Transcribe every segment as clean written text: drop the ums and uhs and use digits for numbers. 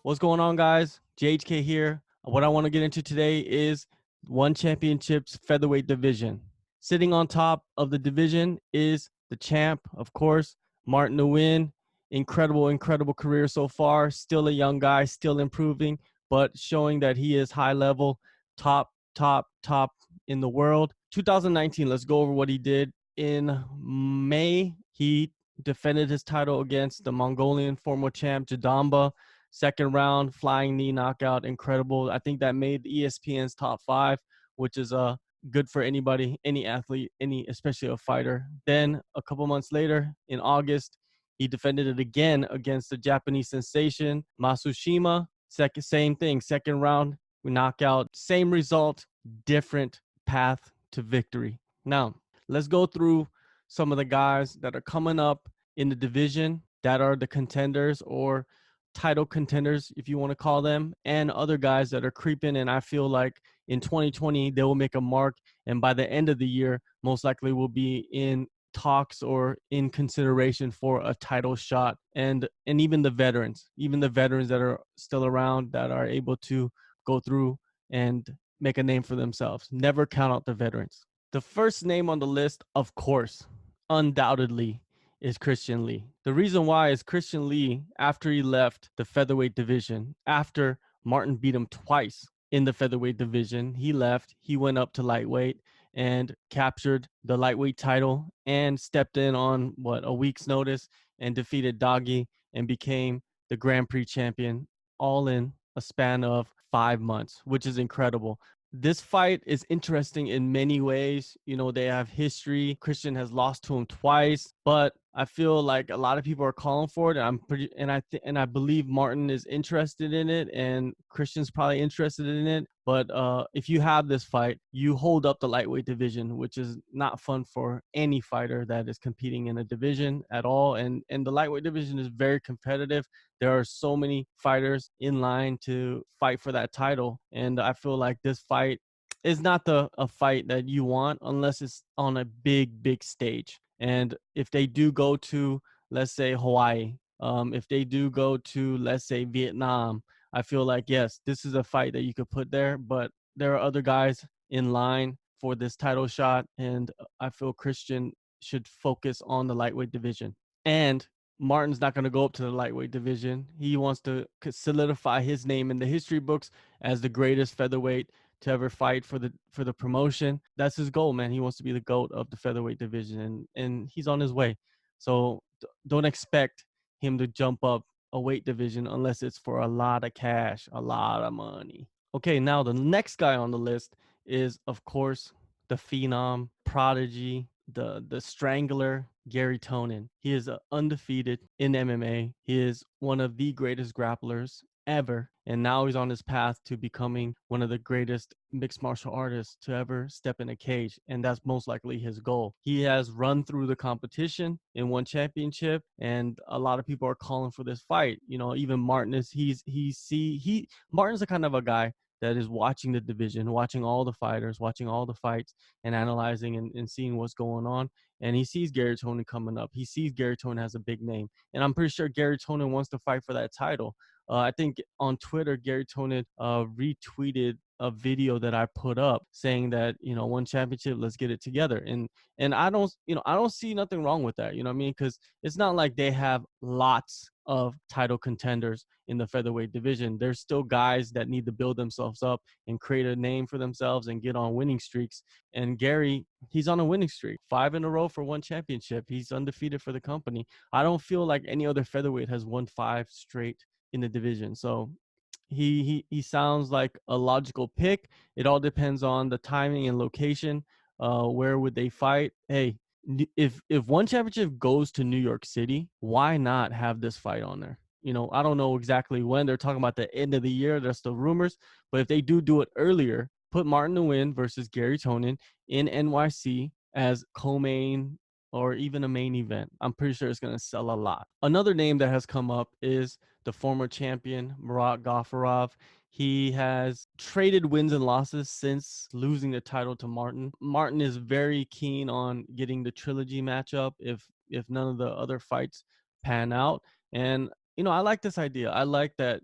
What's going on, guys? JHK here. What I want to get into today is One Championship's featherweight division. Sitting on top of the division is the champ, of course, Marat Nguyen. Incredible career so far. Still a young guy, still improving, but showing that he is high level, top in the world. 2019, let's go over what he did. In May, he defended his title against the Mongolian former champ, Jadamba. Second round, flying knee knockout, incredible. I think that made ESPN's top 5, which is good for anybody, any athlete, especially a fighter. Then a couple months later, in August, he defended it again against the Japanese sensation Masushima. Same thing, second round knockout, same result, different path to victory. Now, let's go through some of the guys that are coming up in the division that are the contenders or title contenders, if you want to call them, and other guys that are creeping. And I feel like in 2020, they will make a mark. And by the end of the year, most likely will be in talks or in consideration for a title shot. And even the veterans that are still around that are able to go through and make a name for themselves. Never count out the veterans. The first name on the list, of course, undoubtedly, is Christian Lee. The reason why is Christian Lee, after he left the featherweight division, after Martin beat him twice in the featherweight division, he left, he went up to lightweight and captured the lightweight title and stepped in on a week's notice and defeated Doggy and became the Grand Prix champion all in a span of 5 months, which is incredible. This fight is interesting in many ways. You know, they have history. Christian has lost to him twice, but I feel like a lot of people are calling for it. I believe Martin is interested in it, and Christian's probably interested in it. But if you have this fight, you hold up the lightweight division, which is not fun for any fighter that is competing in a division at all. And the lightweight division is very competitive. There are so many fighters in line to fight for that title, and I feel like this fight is not a fight that you want unless it's on a big stage. And if they do go to, let's say, Hawaii, if they do go to, let's say, Vietnam, I feel like, yes, this is a fight that you could put there, but there are other guys in line for this title shot, and I feel Christian should focus on the lightweight division. And Martin's not going to go up to the lightweight division. He wants to solidify his name in the history books as the greatest featherweight to ever fight for the promotion. That's his goal, man. He wants to be the GOAT of the featherweight division, and he's on his way. So don't expect him to jump up a weight division unless it's for a lot of cash, a lot of money. Okay, now the next guy on the list is, of course, the phenom, prodigy, the strangler, Garry Tonon. He is undefeated in MMA. He is one of the greatest grapplers ever, and now he's on his path to becoming one of the greatest mixed martial artists to ever step in a cage, and that's most likely his goal. He has run through the competition in one championship, and a lot of people are calling for this fight. You know, even Martin is Martin's the kind of a guy that is watching the division, watching all the fighters, watching all the fights, and analyzing and seeing what's going on. And he sees Garry Tonon coming up. He sees Garry Tonon has a big name, and I'm pretty sure Garry Tonon wants to fight for that title. I think on Twitter, Garry Tonon retweeted a video that I put up saying that, you know, one championship, let's get it together. And I don't see nothing wrong with that. You know what I mean? Because it's not like they have lots of title contenders in the featherweight division. There's still guys that need to build themselves up and create a name for themselves and get on winning streaks. And Garry, he's on a winning streak, 5 in a row for one championship. He's undefeated for the company. I don't feel like any other featherweight has won 5 straight in the division. So he sounds like a logical pick. It all depends on the timing and location. Where would they fight? Hey, if one championship goes to New York City, why not have this fight on there? You know, I don't know exactly when. They're talking about the end of the year. There's still rumors, but if they do it earlier, put Martin Nguyen versus Garry Tonon in NYC as co-main or even a main event. I'm pretty sure it's going to sell a lot. Another name that has come up is the former champion, Marat Gafurov. He has traded wins and losses since losing the title to Martin. Martin is very keen on getting the trilogy matchup if none of the other fights pan out. And, you know, I like this idea. I like that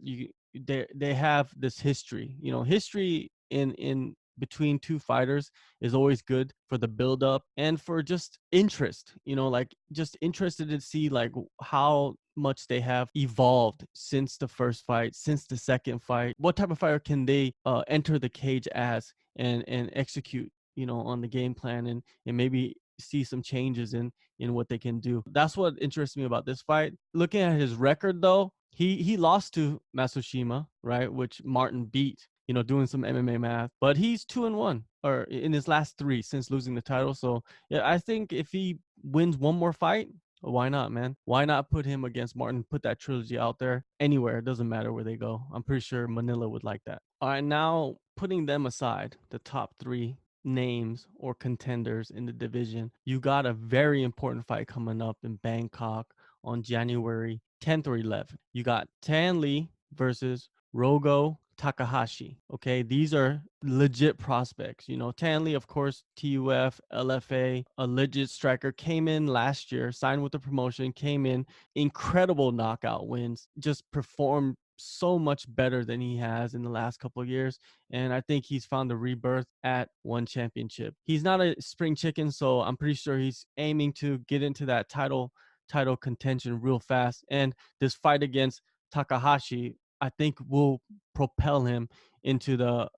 they have this history. History in between two fighters is always good for the build up and for just interest, like just interested to see like how much they have evolved since the first fight, since the second fight. What type of fighter can they enter the cage as and execute, on the game plan, and maybe see some changes in what they can do. That's what interests me about this fight. Looking at his record though, he lost to Matsushima, right, which Martin beat, doing some MMA math, but he's 2-1 or in his last 3 since losing the title. So yeah, I think if he wins one more fight, why not, man? Why not put him against Martin? Put that trilogy out there anywhere. It doesn't matter where they go. I'm pretty sure Manila would like that. All right, now putting them aside, the top 3 names or contenders in the division, you got a very important fight coming up in Bangkok on January 10th or 11th. You got Tan Lee versus Rogo Takahashi. Okay, these are legit prospects. Tan Lee, of course, TUF, LFA, a legit striker, came in last year, signed with the promotion, came in, incredible knockout wins, just performed so much better than he has in the last couple of years. And I think he's found a rebirth at one championship. He's not a spring chicken, so I'm pretty sure he's aiming to get into that title contention real fast. And this fight against Takahashi, I think, will propel him into the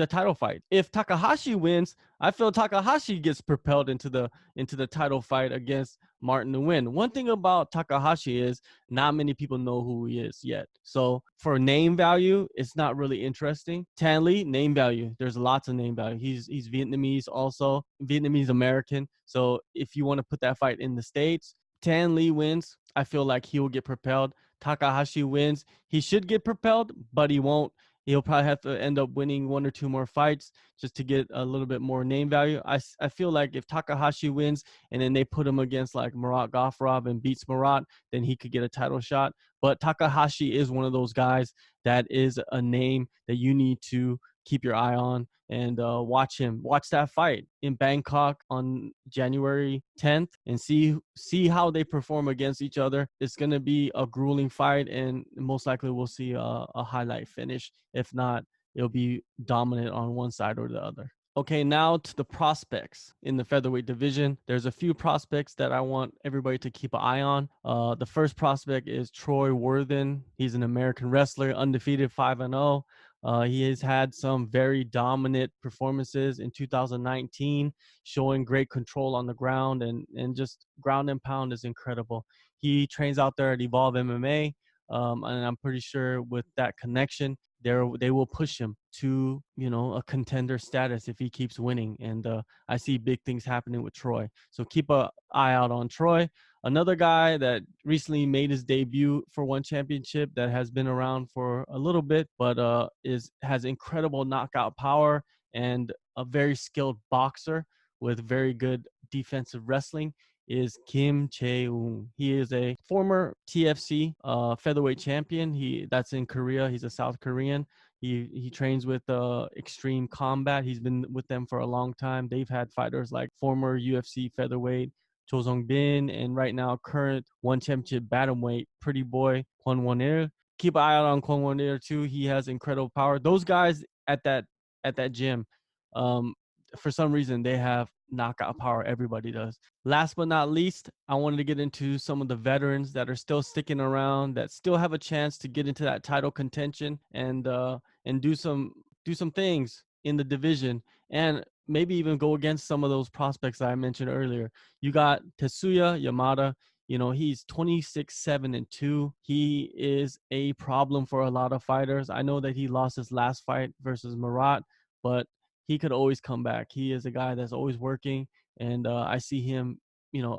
title fight. If Takahashi wins, I feel Takahashi gets propelled into the title fight against Martin Nguyen. One thing about Takahashi is not many people know who he is yet. So for name value, it's not really interesting. Tan Lee, name value. There's lots of name value. He's Vietnamese, also Vietnamese American. So if you want to put that fight in the States, Tan Lee wins, I feel like he will get propelled. Takahashi wins, he should get propelled, but he won't. He'll probably have to end up winning 1 or 2 more fights just to get a little bit more name value. I feel like if Takahashi wins and then they put him against like Marat Gafurov and beats Marat, then he could get a title shot. But Takahashi is one of those guys that is a name that you need to keep your eye on and watch that fight in Bangkok on January 10th and see how they perform against each other. It's going to be a grueling fight, and most likely we'll see a highlight finish. If not, it'll be dominant on one side or the other. Okay, now to the prospects in the featherweight division. There's a few prospects that I want everybody to keep an eye on. The first prospect is Troy Worthen. He's an American wrestler, undefeated, 5-0. He has had some very dominant performances in 2019, showing great control on the ground, and just ground and pound is incredible. He trains out there at Evolve MMA, and I'm pretty sure with that connection, they will push him to a contender status if he keeps winning. And I see big things happening with Troy, so keep an eye out on Troy. Another guy that recently made his debut for one championship, that has been around for a little bit, but has incredible knockout power and a very skilled boxer with very good defensive wrestling, is Kim Jae-wooong. He is a former TFC featherweight champion. That's in Korea. He's a South Korean. He trains with Extreme Combat. He's been with them for a long time. They've had fighters like former UFC featherweight Cho Sung-bin, and right now current one championship bantamweight Pretty Boy Kwon Won-il. Keep an eye out on Kwon Won-il too. He has incredible power. Those guys at that gym, for some reason they have knockout power. Everybody does. Last but not least, I wanted to get into some of the veterans that are still sticking around, that still have a chance to get into that title contention and do some things in the division, and maybe even go against some of those prospects that I mentioned earlier. You got Tetsuya Yamada. He's 26-7-2. He is a problem for a lot of fighters. I know that he lost his last fight versus Marat, but he could always come back. He is a guy that's always working, and I see him,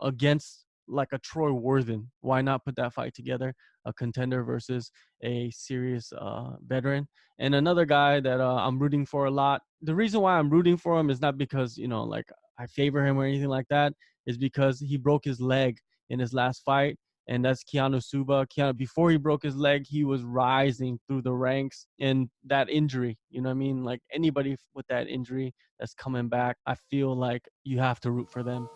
against like a Troy Worthen. Why not put that fight together? A contender versus a serious veteran. And another guy that I'm rooting for a lot. The reason why I'm rooting for him is not because, like I favor him or anything like that, is because he broke his leg in his last fight. And that's Keanu Suba. Before he broke his leg, he was rising through the ranks. And that injury, like anybody with that injury that's coming back, I feel like you have to root for them.